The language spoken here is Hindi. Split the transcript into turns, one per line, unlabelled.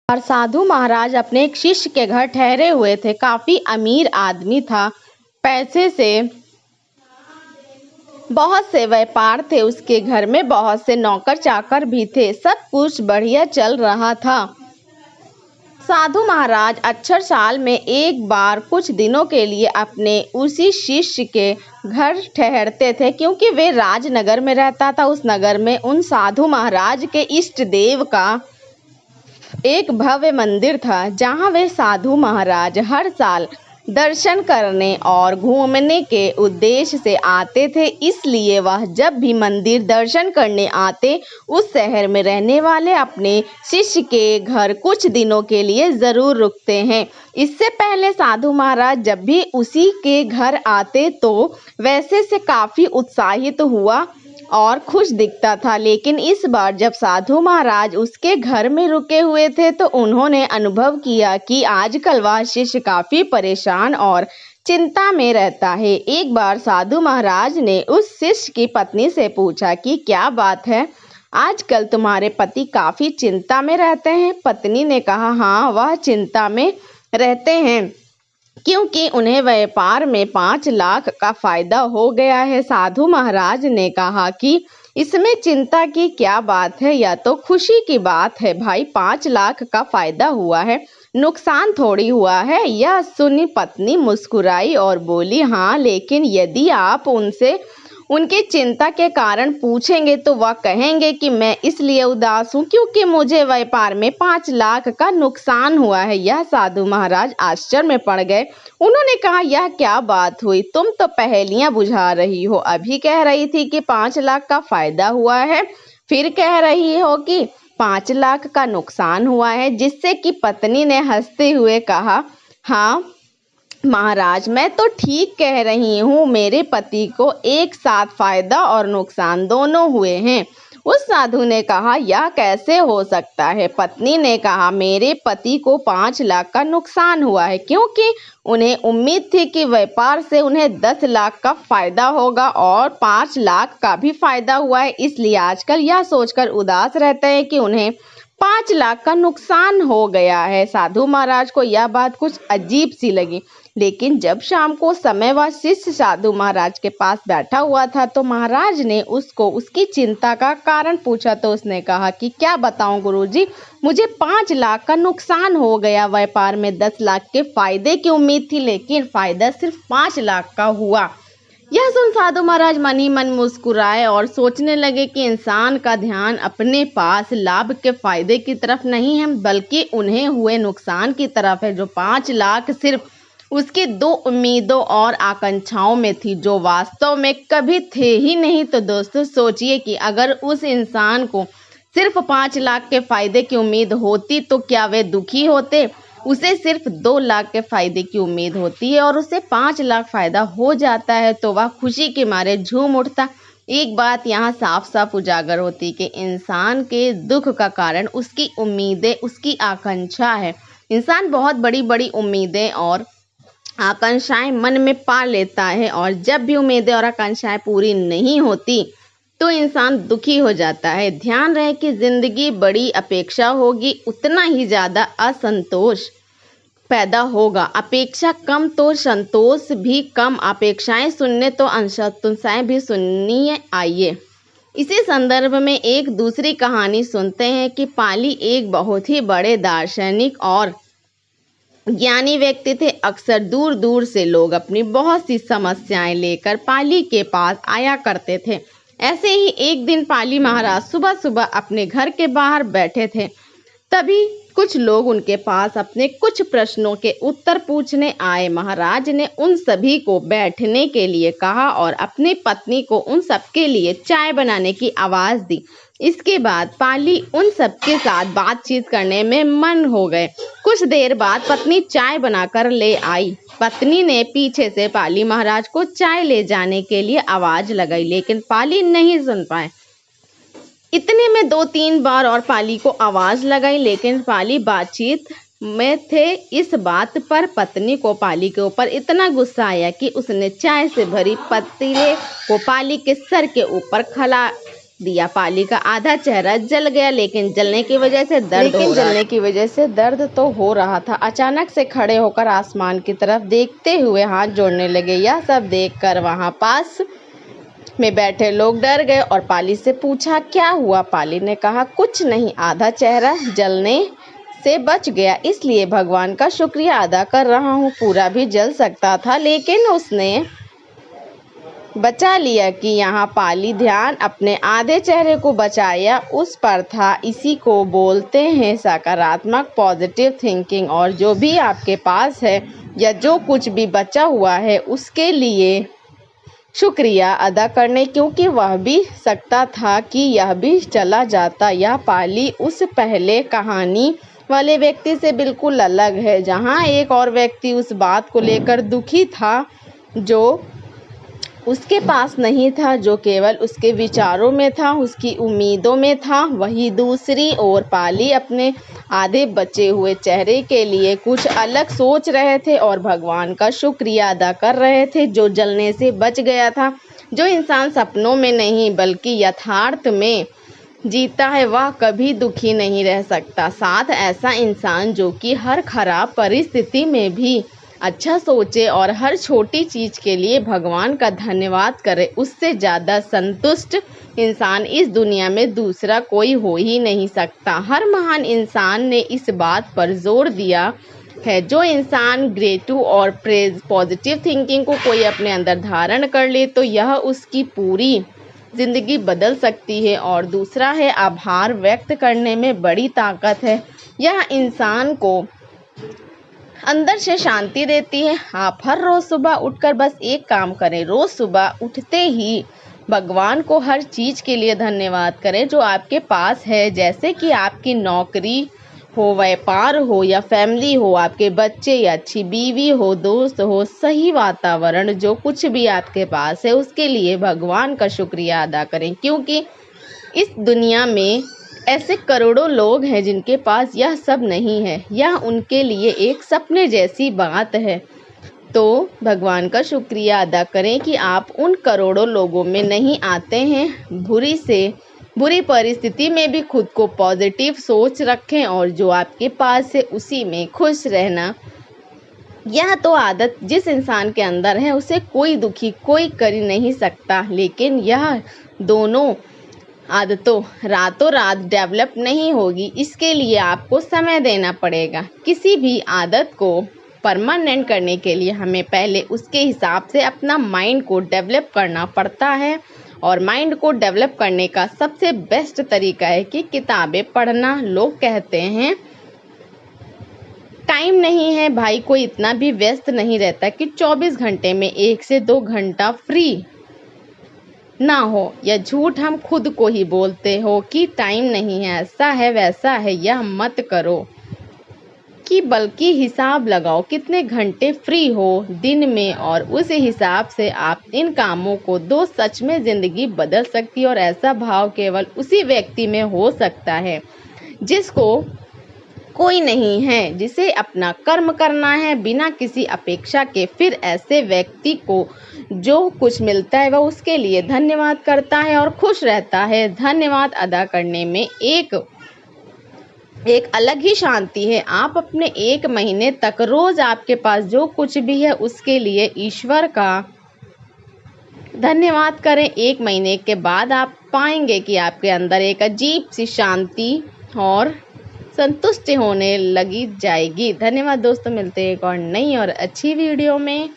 और साधु महाराज अपने एक शिष्य के घर ठहरे हुए थे। काफी अमीर आदमी था, पैसे से बहुत से व्यापार थे उसके घर में, बहुत से नौकर चाकर भी थे, सब कुछ बढ़िया चल रहा था। साधु महाराज अक्षर साल में एक बार कुछ दिनों के लिए अपने उसी शिष्य के घर ठहरते थे, क्योंकि वे राजनगर में रहता था। उस नगर में उन साधु महाराज के इष्ट देव का एक भव्य मंदिर था, जहाँ वे साधु महाराज हर साल दर्शन करने और घूमने के उद्देश्य से आते थे। इसलिए वह जब भी मंदिर दर्शन करने आते, उस शहर में रहने वाले अपने शिष्य के घर कुछ दिनों के लिए जरूर रुकते हैं। इससे पहले साधु महाराज जब भी उसी के घर आते तो वैसे से काफी उत्साहित हुआ और खुश दिखता था, लेकिन इस बार जब साधु महाराज उसके घर में रुके हुए थे तो उन्होंने अनुभव किया कि आजकल वह शिष्य काफी परेशान और चिंता में रहता है। एक बार साधु महाराज ने उस शिष्य की पत्नी से पूछा कि क्या बात है, आजकल तुम्हारे पति काफी चिंता में रहते हैं। पत्नी ने कहा, हाँ, वह चिंता में रहते हैं क्योंकि उन्हें व्यापार में 5 लाख का फायदा हो गया है। साधु महाराज ने कहा कि इसमें चिंता की क्या बात है, या तो खुशी की बात है भाई। 5 लाख का फायदा हुआ है, नुकसान थोड़ी हुआ है। यह सुनी पत्नी मुस्कुराई और बोली, हाँ, लेकिन यदि आप उनसे उनकी चिंता के कारण पूछेंगे तो वह कहेंगे कि मैं इसलिए उदास हूँ क्योंकि मुझे व्यापार में 5 लाख का नुकसान हुआ है। यह साधु महाराज आश्चर्य में पड़ गए। उन्होंने कहा, यह क्या बात हुई, तुम तो पहेलियां बुझा रही हो। अभी कह रही थी कि 5 लाख का फायदा हुआ है, फिर कह रही हो कि 5 लाख का नुकसान हुआ है। जिससे कि पत्नी ने हंसते हुए कहा, हाँ महाराज, मैं तो ठीक कह रही हूँ, मेरे पति को एक साथ फायदा और नुकसान दोनों हुए हैं। उस साधु ने कहा, यह कैसे हो सकता है। पत्नी ने कहा, मेरे पति को 5 लाख का नुकसान हुआ है क्योंकि उन्हें उम्मीद थी कि व्यापार से उन्हें 10 लाख का फायदा होगा और 5 लाख का भी फायदा हुआ है। इसलिए आजकल यह सोचकर उदास रहते हैं कि उन्हें 5 लाख का नुकसान हो गया है। साधु महाराज को यह बात कुछ अजीब सी लगी, लेकिन जब शाम को समय वह शिष्य साधु महाराज के पास बैठा हुआ था तो महाराज ने उसको उसकी चिंता का कारण पूछा। तो उसने कहा कि क्या बताऊं गुरुजी, मुझे 5 लाख का नुकसान हो गया। व्यापार में 10 लाख के फायदे की उम्मीद थी, लेकिन फायदा सिर्फ 5 लाख का हुआ। यह सुन साधु महाराज मन ही मन मुस्कुराए और सोचने लगे कि इंसान का ध्यान अपने पास लाभ के फायदे की तरफ नहीं है, बल्कि उन्हें हुए नुकसान की तरफ है। जो 5 लाख सिर्फ उसकी 2 उम्मीदों और आकांक्षाओं में थी, जो वास्तव में कभी थे ही नहीं। तो दोस्तों सोचिए कि अगर उस इंसान को सिर्फ 5 लाख के फायदे की उम्मीद होती तो क्या वे दुखी होते। उसे सिर्फ 2 लाख के फायदे की उम्मीद होती है और उसे 5 लाख फायदा हो जाता है तो वह खुशी के मारे झूम उठता। एक बात यहाँ साफ साफ उजागर होती कि इंसान के दुख का कारण उसकी उम्मीदें, उसकी आकांक्षा है। इंसान बहुत बड़ी बड़ी उम्मीदें और आकांक्षाएं मन में पा लेता है और जब भी उम्मीदें और आकांक्षाएं पूरी नहीं होती तो इंसान दुखी हो जाता है। ध्यान रहे कि जिंदगी बड़ी अपेक्षा होगी, उतना ही ज्यादा असंतोष पैदा होगा। अपेक्षा कम तो संतोष भी कम। अपेक्षाएं सुनने तो असंतोषाएं भी सुनिए। आइए इसी संदर्भ में एक दूसरी कहानी सुनते हैं कि पाली एक बहुत ही बड़े दार्शनिक और ज्ञानी व्यक्ति थे। अक्सर दूर दूर से लोग अपनी बहुत सी समस्याएं लेकर पाली के पास आया करते थे। ऐसे ही एक दिन पाली महाराज सुबह सुबह अपने घर के बाहर बैठे थे। तभी कुछ लोग उनके पास अपने कुछ प्रश्नों के उत्तर पूछने आए। महाराज ने उन सभी को बैठने के लिए कहा और अपनी पत्नी को उन सबके लिए चाय बनाने की आवाज दी। इसके बाद पाली उन सबके साथ बातचीत करने में मन हो गए। कुछ देर बाद पत्नी चाय बनाकर ले आई। पत्नी ने पीछे से पाली महाराज को चाय ले जाने के लिए आवाज लगाई, लेकिन पाली नहीं सुन पाए। इतने में 2-3 बार और पाली को आवाज लगाई, लेकिन पाली बातचीत में थे। इस बात पर पत्नी को पाली के ऊपर इतना गुस्सा आया कि उसने चाय से भरी पतीले को पाली के सर के ऊपर दिया। पाली का आधा चेहरा जल गया, लेकिन जलने की वजह से दर्द तो हो रहा था। अचानक से खड़े होकर आसमान की तरफ देखते हुए हाथ जोड़ने लगे। यह सब देखकर वहां पास में बैठे लोग डर गए और पाली से पूछा, क्या हुआ? पाली ने कहा, कुछ नहीं, आधा चेहरा जलने से बच गया, इसलिए भगवान का शुक्रिया अदा कर रहा हूँ। पूरा भी जल सकता था, लेकिन उसने बचा लिया। कि यहाँ पाली ध्यान अपने आधे चेहरे को बचाया उस पर था। इसी को बोलते हैं सकारात्मक पॉजिटिव थिंकिंग। और जो भी आपके पास है या जो कुछ भी बचा हुआ है उसके लिए शुक्रिया अदा करने, क्योंकि वह भी सकता था कि यह भी चला जाता। यह पाली उस पहले कहानी वाले व्यक्ति से बिल्कुल अलग है, जहाँ एक और व्यक्ति उस बात को लेकर दुखी था जो उसके पास नहीं था, जो केवल उसके विचारों में था, उसकी उम्मीदों में था। वही दूसरी ओर पाली अपने आधे बचे हुए चेहरे के लिए कुछ अलग सोच रहे थे और भगवान का शुक्रिया अदा कर रहे थे जो जलने से बच गया था। जो इंसान सपनों में नहीं बल्कि यथार्थ में जीता है वह कभी दुखी नहीं रह सकता। साथ ऐसा इंसान जो कि हर खराब परिस्थिति में भी अच्छा सोचे और हर छोटी चीज के लिए भगवान का धन्यवाद करे, उससे ज़्यादा संतुष्ट इंसान इस दुनिया में दूसरा कोई हो ही नहीं सकता। हर महान इंसान ने इस बात पर जोर दिया है, जो इंसान ग्रेटिट्यूड और पॉजिटिव थिंकिंग को कोई अपने अंदर धारण कर ले तो यह उसकी पूरी जिंदगी बदल सकती है। और दूसरा है, आभार व्यक्त करने में बड़ी ताकत है। यह इंसान को अंदर से शांति देती है। आप हर रोज सुबह उठकर बस एक काम करें, रोज सुबह उठते ही भगवान को हर चीज के लिए धन्यवाद करें जो आपके पास है, जैसे कि आपकी नौकरी हो, व्यापार हो या फैमिली हो, आपके बच्चे या अच्छी बीवी हो, दोस्त हो, सही वातावरण, जो कुछ भी आपके पास है उसके लिए भगवान का शुक्रिया अदा करें, क्योंकि इस दुनिया में ऐसे करोड़ों लोग हैं जिनके पास यह सब नहीं है। यह उनके लिए एक सपने जैसी बात है। तो भगवान का शुक्रिया अदा करें कि आप उन करोड़ों लोगों में नहीं आते हैं। बुरी परिस्थिति में भी खुद को पॉजिटिव सोच रखें और जो आपके पास है उसी में खुश रहना। यह तो आदत जिस इंसान के अंदर है उसे कोई दुखी कोई कर नहीं सकता, लेकिन यह दोनों आदतों रातों रात डेवलप नहीं होगी। इसके लिए आपको समय देना पड़ेगा। किसी भी आदत को परमानेंट करने के लिए हमें पहले उसके हिसाब से अपना माइंड को डेवलप करना पड़ता है। और माइंड को डेवलप करने का सबसे बेस्ट तरीका है कि किताबें पढ़ना। लोग कहते हैं टाइम नहीं है भाई, कोई इतना भी व्यस्त नहीं रहता कि 24 घंटे में 1 से 2 घंटा फ्री ना हो। यह झूठ हम खुद को ही बोलते हो कि टाइम नहीं है, ऐसा है वैसा है। यह मत करो कि बल्कि हिसाब लगाओ कितने घंटे फ्री हो दिन में और उस हिसाब से आप इन कामों को दो। सच में जिंदगी बदल सकती है और ऐसा भाव केवल उसी व्यक्ति में हो सकता है जिसको कोई नहीं है, जिसे अपना कर्म करना है बिना किसी अपेक्षा के। फिर ऐसे व्यक्ति को जो कुछ मिलता है वह उसके लिए धन्यवाद करता है और खुश रहता है। धन्यवाद अदा करने में एक अलग ही शांति है। आप अपने 1 महीने तक रोज आपके पास जो कुछ भी है उसके लिए ईश्वर का धन्यवाद करें। 1 महीने के बाद आप पाएंगे कि आपके अंदर एक अजीब सी शांति और संतुष्टि होने लगी जाएगी। धन्यवाद दोस्तों, मिलते हैं एक और नई और अच्छी वीडियो में।